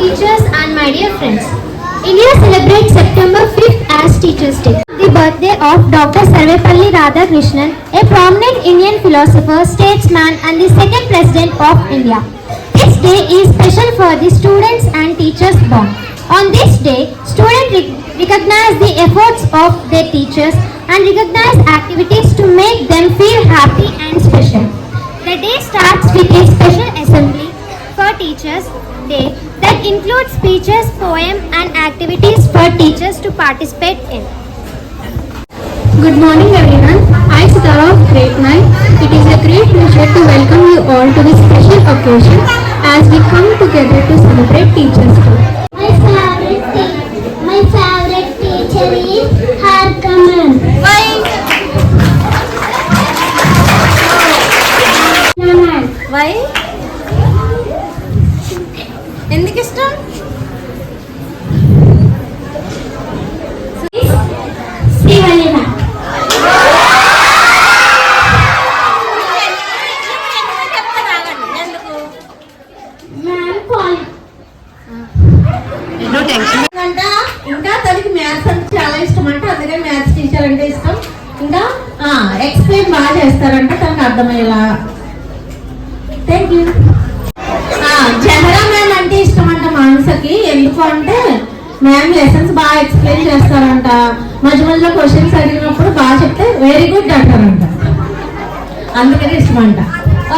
teachers and my dear friends. India celebrates September 5th as Teachers' Day. The birthday of Dr. Sarvepalli Radhakrishnan, a prominent Indian philosopher, statesman and the second president of India. This day is special for the students and teachers born. On this day, students recognize the efforts of their teachers and recognize activities to make them feel happy and special. The day starts with a special assembly for Teachers' Day that includes speeches, poems and activities for teachers to participate in. Good morning everyone. I, Sitara of grade 9. It is a great pleasure to welcome you all to this special occasion as we come together to celebrate Teachers' Day. My favorite teacher is Harkaman. Why? ఎందుకు ఇష్టం? Srivalina. ఇంకా తనకి maths అంటే చాలా ఇష్టం అంట, అందుకే maths teacher అంటే ఇష్టం. ఇంకా ఎక్స్ప్లెయిన్ బాగా చేస్తారంట తనకు అర్థమయ్యేలా. Thank you. జహరా మ్యామ్ అంటే ఇష్టం అంట మానసకి. ఎందుకు అంటే మ్యామ్ లెసన్స్ బాగా ఎక్స్ప్లెయిన్ చేస్తారంట, మధ్య మధ్యలో క్వశ్చన్స్ అడిగినప్పుడు బాగా చెప్తే వెరీ గుడ్ అంటారంట, అందుకని ఇష్టం అంట.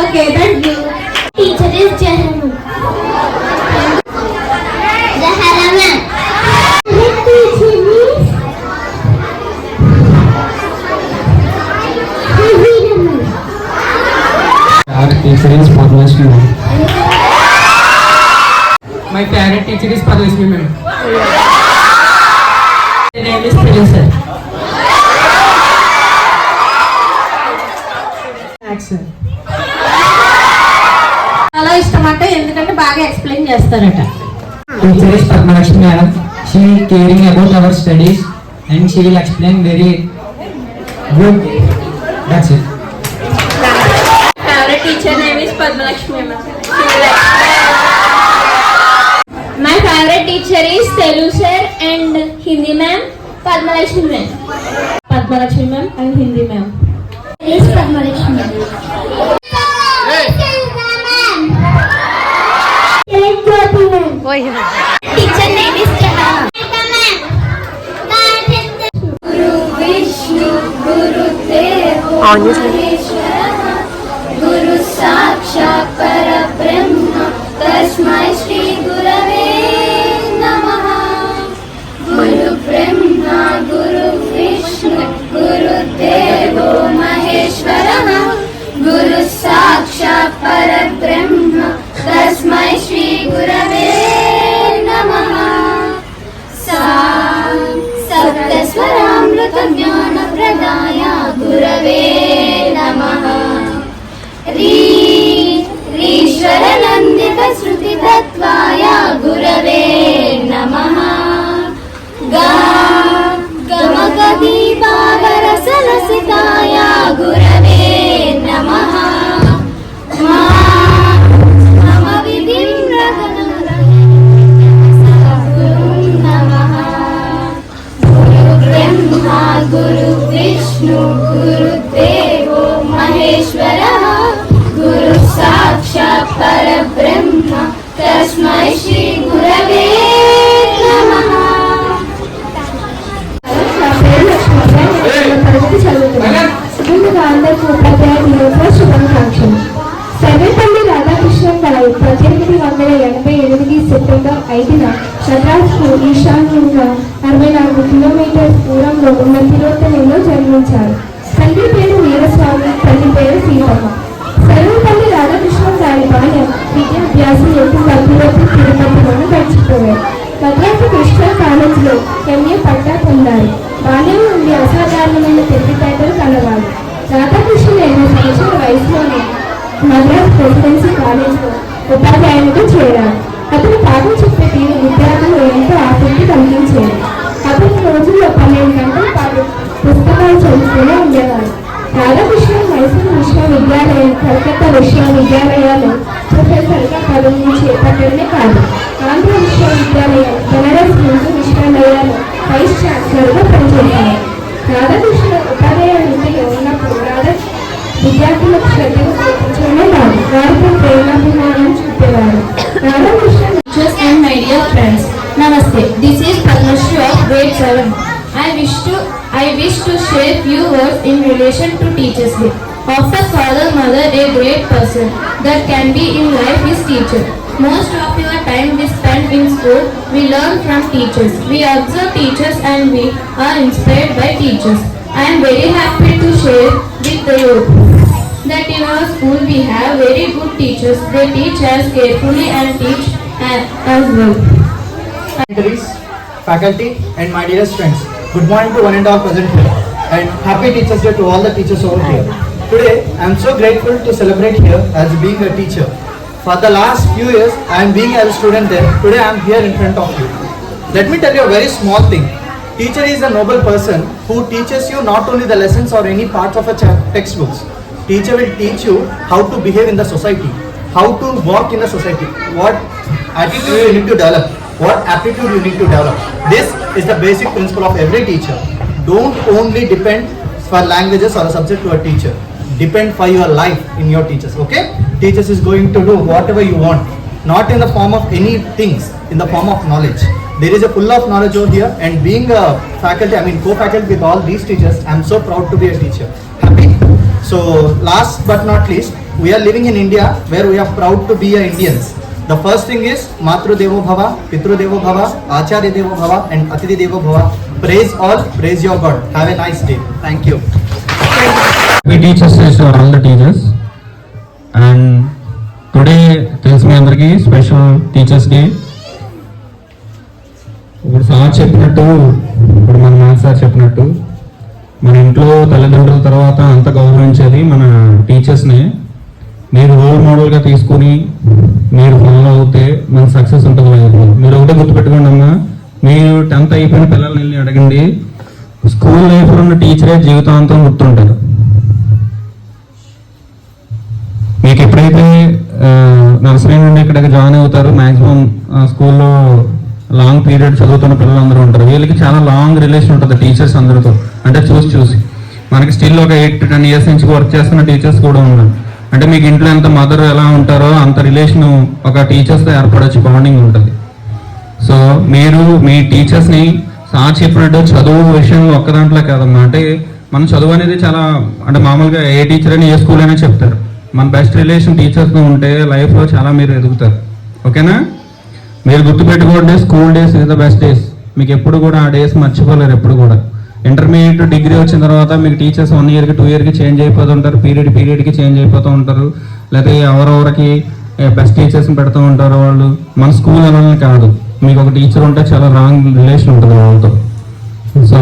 Okay, thank you. Teacher is Jahara. Jahara ma'am. Our teacher is Padmashri ma'am. My favorite teacher is Padmashri ma'am. My name is Prilisa. చాలా ఇష్టం అంటే ఎందుకంటే బాగా ఎక్స్ప్లెయిన్ చేస్తారట. Teacher is Padmashri madam. She caring about our studies and she will explain very good. That's it. Favorite teacher name is Padmalakshmi ma'am. My favorite teacher is Telugu sir and Hindi ma'am, Padmalakshmi ma'am. Padmalakshmi ma'am and Hindi ma'am. Is Padmalakshmi. Teacher name is Jahara. Guru Vishnu Guru Deva Maheshwara Guru Sakshat Parabrahma Tasmai Shri Gurave Namaha. Guru Brahma Guru Vishnu Guru Deva Maheshwara Guru Sakshat Parabrahma Tasmai Shri Gurave Namaha. Saptaswaramrita Jnana Pradaya Gurave Namaha. Rishwaranandita Shruti Tattvaya Gurave Namaha. Gamakadipavarasalasitaya Gurave Namaha. Mama Vidhim Raghunam Namaha. Guru Brahma Guru Vishnu Guru Deva Maheshwara Guru Sakshat Parabrahma Tasmai Shri Gurave Namaha. అందరికీ ఉపాధ్యాయ దినోత్సవ శుభాకాంక్షలు. సర్వేపల్లి రాధాకృష్ణన్ గారు 1888 September 5న Madras ఈశాన్యంగా 64 కిలోమీటర్ల దూరంలో ఉన్న తిరుత్తణిలో జన్మించారు. తండ్రి పేరు వీరస్వామి, తల్లి పేరు సీతమ్మ. సర్వేపల్లి రాధాకృష్ణన్ గారి బాల్యం విద్యాభ్యాసం ఎక్కువగా తిరుపతిలోనూ గడిచిపోయారు. మద్రాసు కృష్ణా కాలేజీలో ఎంఏ పట్టా పొందారు. బాల్యం నుండి అసాధారణమైన తెలివితేటలు కలవాడు. రాధాకృష్ణన్ 8 సంవత్సరాల వయసులోనే మద్రాసు ప్రెసిడెన్సీ కాలేజీలో ఉపాధ్యాయునిగా చేరారు. అతను పాఠం చెప్పే తీరు విద్యార్థులు ఎంతో ఆసక్తి కలిగించేది. అతని రోజుల్లో 12 గంటల పాటు పుస్తకాలు చదువుతూనే ఉండేవారు. రాధాకృష్ణన్ వయసును విశ్వవిద్యాలయం కలకత్తా విశ్వవిద్యాలయాలు ప్రొఫెసర్గా పదవిని చేపట్టడమే కాదు, ఆంధ్ర విశ్వవిద్యాలయం బెనారస్ హిందూ విశ్వవిద్యాలయాలు వైస్ ఛాన్సలర్గా పనిచేశారు. రాధాకృష్ణ ఉపాధ్యాయ వృత్తిలో ఉన్నప్పుడు విద్యార్థులకు శ్రద్ధగా చూపించడమే కాదు, వారితో ప్రేమాభిమానం చూపేవారు. Radhakrishna Teachers and my dear friends, Namaste. This is Padmashri of grade 7. I wish to share few words in relation to Teachers Day. After father, mother, a great person that can be in life is teacher. Most of your time we spend in school, we learn from teachers. We observe teachers and we are inspired by teachers. I am very happy to share with you that in our school we have very good teachers. They teach us carefully and teach as well. Faculty and my dearest friends, good morning to one and all present here, and happy Teachers Day to all the teachers over here. Today I am so grateful to celebrate here as being a teacher. For the last few years I am being a student there. Today I am here in front of you. Let me tell you a very small thing. Teacher is a noble person who teaches you not only the lessons or any parts of a textbooks. Teacher will teach you how to behave in the society, how to walk in the society, what attitude you need to develop, what aptitude you need to develop. This is the basic principle of every teacher. Don't only depend for languages or a subject to a teacher. Depend for your life in your teachers, okay? Teachers is going to do whatever you want, not in the form of any things, in the form of knowledge. There is a full of knowledge over here, and being a faculty, co-faculty with all these teachers, I am so proud to be a teacher. Happy? So last but not least, we are living in India where we are proud to be Indians. The first thing is Matru Devo Bhava, Pitru Devo Bhava, Acharya Devo Bhava and Atiti Devo Bhava. Praise all, praise your God. Have a nice day. Thank you. We teachers is all the teachers, and today tells me అందరికి special teachers day. ఇప్పుడు sir చెప్పినట్టు, ఇప్పుడు మన maths sir చెప్పినట్టు, మన ఇంట్లో తల్లిదండ్రుల తర్వాత అంత గౌరవించేది మన టీచర్స్ని. మీరు రోల్ మోడల్గా తీసుకుని మీరు ఫాలో అవుతే మన సక్సెస్ ఉంటుంది లైఫ్లో. మీరు ఒకటే గుర్తుపెట్టుకోండి అమ్మా, మీరు 10th అయిపోయిన పిల్లల్ని వెళ్ళి అడగండి, స్కూల్ లైఫ్లో ఉన్న టీచరే జీవితాంతం గుర్తుంటారు. మీకు ఎప్పుడైతే నర్సరీ నుండి ఇక్కడికి జాయిన్ అవుతారో మ్యాక్సిమం స్కూల్లో లాంగ్ పీరియడ్ చదువుతున్న పిల్లలు అందరూ ఉంటారు. వీళ్ళకి చాలా లాంగ్ రిలేషన్ ఉంటుంది టీచర్స్ అందరితో, అంటే చూసి మనకి స్టిల్ ఒక 8 to 10 years నుంచి వర్క్ చేస్తున్న టీచర్స్ కూడా ఉన్నారు. అంటే మీకు ఇంట్లో ఎంత మదర్ ఎలా ఉంటారో అంత రిలేషన్ ఒక టీచర్స్తో ఏర్పడవచ్చు, బాండింగ్ ఉంటుంది. సో మీరు మీ టీచర్స్ని సార్ చెప్పినట్టు చదువు విషయంలో ఒక్క దాంట్లో కాదమ్మా, అంటే మనం చదువు అనేది చాలా, అంటే మామూలుగా ఏ టీచర్ అయినా ఏ స్కూల్ అయినా చెప్తారు, మన బెస్ట్ రిలేషన్ టీచర్స్తో ఉంటే లైఫ్లో చాలా మీరు ఎదుగుతారు. ఓకేనా? మీరు గుర్తుపెట్టుకోండి, school days is the best days. మీకు ఎప్పుడు కూడా ఆ డేస్ మర్చిపోలేరు ఎప్పుడు కూడా. ఇంటర్మీడియట్ డిగ్రీ వచ్చిన తర్వాత మీకు టీచర్స్ 1 yearకి 2 yearకి చేంజ్ అయిపోతూ ఉంటారు, పీరియడ్కి చేంజ్ అయిపోతూ ఉంటారు, లేదా ఎవరెవరికి బెస్ట్ టీచర్స్ని పెడుతూ ఉంటారు వాళ్ళు. మన స్కూల్ అలానే కాదు, మీకు ఒక టీచర్ ఉంటే చాలా రాంగ్ రిలేషన్ ఉంటుంది వాళ్ళతో. సో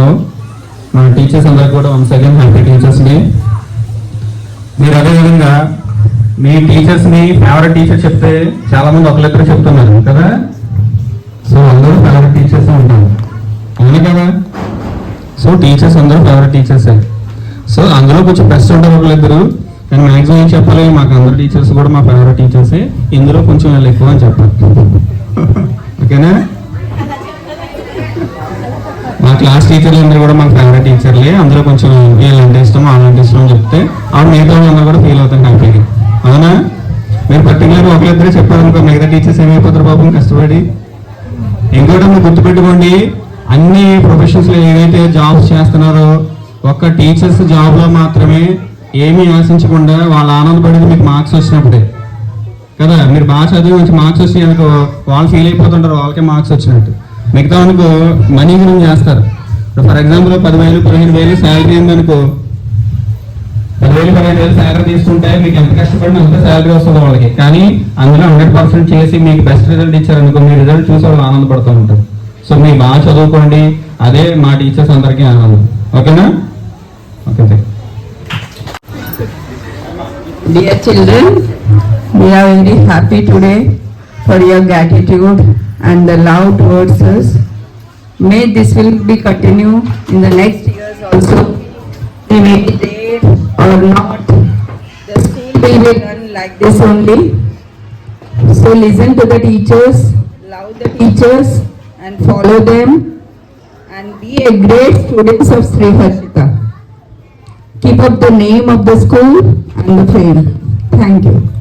మన టీచర్స్ అందరికి కూడా once again happy teachers day. మీరు అదేవిధంగా మీ టీచర్స్ని ఫేవరెట్ టీచర్ చెప్తే చాలామంది ఒకరిద్దరు చెప్తున్నారు కదా. సో అందరూ ఫేవరెట్ టీచర్స్ ఉంటారు, అవును కదా? సో టీచర్స్ అందరూ ఫేవరెట్ టీచర్సే. సో అందులో కొంచెం బెస్ట్ ఉంటారు ఒకరిద్దరు. నేను మ్యాక్సిమం ఏం చెప్పాలి, మాకు అందరు టీచర్స్ కూడా మా ఫేవరెట్ టీచర్సే, ఇందులో కొంచెం వీళ్ళు ఎక్కువ అని చెప్పాలి. ఓకేనా? మా క్లాస్ టీచర్లు అందరూ కూడా మాకు ఫేవరెట్ టీచర్లే, అందులో కొంచెం వీళ్ళంటే ఇష్టం వాళ్ళంటే ఇష్టం అని చెప్తే ఆవిడ మిగతా వాళ్ళందరూ కూడా ఫీల్ అవుతాను హ్యాపీగా. అవునా? మీరు పర్టికులర్గా ఒకరిద్దరే చెప్పారనుకో, మిగతా టీచర్స్ ఏమైపోతారు పాపం కష్టపడి. ఇంకోటి మీరు గుర్తుపెట్టుకోండి, అన్ని ప్రొఫెషన్స్లో ఏవైతే జాబ్స్ చేస్తున్నారో ఒక్క టీచర్స్ జాబ్లో మాత్రమే ఏమీ ఆశించకుండా వాళ్ళు ఆనందపడేది మీకు మార్క్స్ వచ్చినప్పుడే కదా. మీరు బాగా చదివి మంచి మార్క్స్ వచ్చి అనుకో వాళ్ళు ఫీల్ అయిపోతుంటారు, వాళ్ళకే మార్క్స్ వచ్చినట్టు. మిగతా అనుకో మనీ గురించి చేస్తారు. ఇప్పుడు ఫర్ ఎగ్జాంపుల్ 10,000 15,000 శాలరీ ఉందనుకో, 10,000 15,000 శాలరీ తీసుకుంటే మీకు ఎంత కష్టపడినా అంత శాలరీ వస్తుంది వాళ్ళకి. కానీ అందులో 100% చేసి మీకు బెస్ట్ రిజల్ట్ ఇచ్చారనుకో, మీ రిజల్ట్ చూసి వాళ్ళు ఆనందపడుతూ ఉంటారు. సో మీరు బాగా చదువుకోండి, అదే మా టీచర్స్ అందరికీ ఆనందం. ఓకేనా? Okay. Dear children, we are very happy today for your gratitude and the love towards us. May this will be continue in the next years also. We may be there or not, like this only. So listen to the teachers, love the teachers and follow them and be a great students of Sri Harshita. Keep up the name of the school and the fame. Thank you.